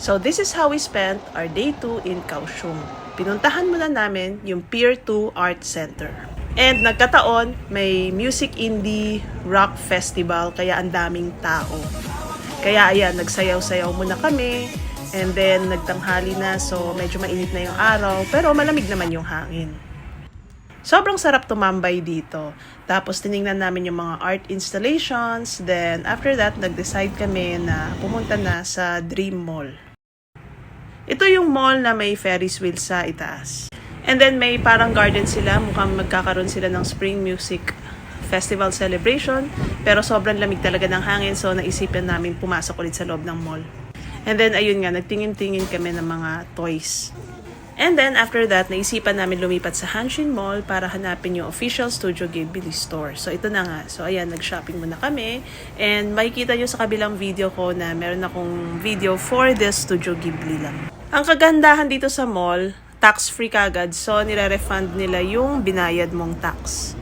So this is how we spent our day 2 in Kaohsiung. Pinuntahan muna namin yung Pier 2 Art Center. And nagkataon, may music indie rock festival kaya ang daming tao. Kaya ayan, nagsayaw-sayaw muna kami. And then nagtanghali na, so medyo mainit na yung araw, pero malamig naman yung hangin. Sobrang sarap tumambay dito. Tapos tiningnan namin yung mga art installations. Then after that, nag-decide kami na pumunta na sa Dream Mall. Ito yung mall na may Ferris wheel sa itaas. And then may parang garden sila. Mukhang magkakaroon sila ng Spring Music Festival celebration. Pero sobrang lamig talaga ng hangin, so naisipan namin pumasok ulit sa loob ng mall. And then ayun nga, nagtingin-tingin kami ng mga toys. And then, after that, naisipan namin lumipat sa Hanshin Mall para hanapin yung official Studio Ghibli store. So, ito na nga. So, ayan, nag-shopping muna kami. And makikita nyo sa kabilang video ko na meron akong video for the Studio Ghibli lang. Ang kagandahan dito sa mall, tax-free kagad. So, nire-refund nila yung binayad mong tax.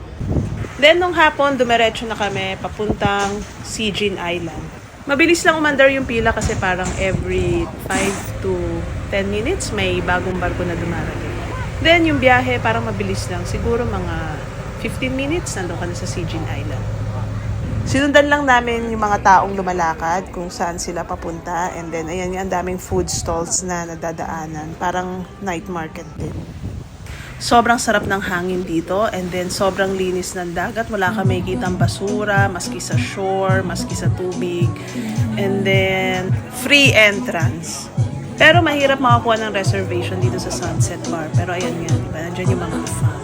Then, nung hapon, dumiretso na kami papuntang Sijin Island. Mabilis lang umandar yung pila kasi parang every 5 to 10 minutes may bagong barko na dumarating. Then yung biyahe parang mabilis lang. Siguro mga 15 minutes nandun ka na sa Sijin Island. Sinundan lang namin yung mga taong lumalakad kung saan sila papunta. And then ayan yung daming food stalls na nadadaanan. Parang night market din. Sobrang sarap ng hangin dito and then sobrang linis ng dagat. Wala ka makikitang basura, maski sa shore, maski sa tubig. And then, free entrance. Pero mahirap makakuha ng reservation dito sa Sunset Bar. Pero ayan nga, diba? Nandiyan yung mga fan.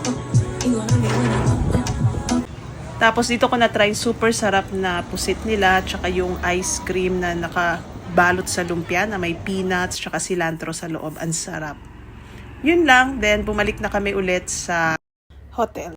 Tapos dito ko na-try super sarap na pusit nila tsaka yung ice cream na nakabalot sa lumpia na may peanuts tsaka cilantro sa loob. Ang sarap. Yun lang, then bumalik na kami ulit sa hotel.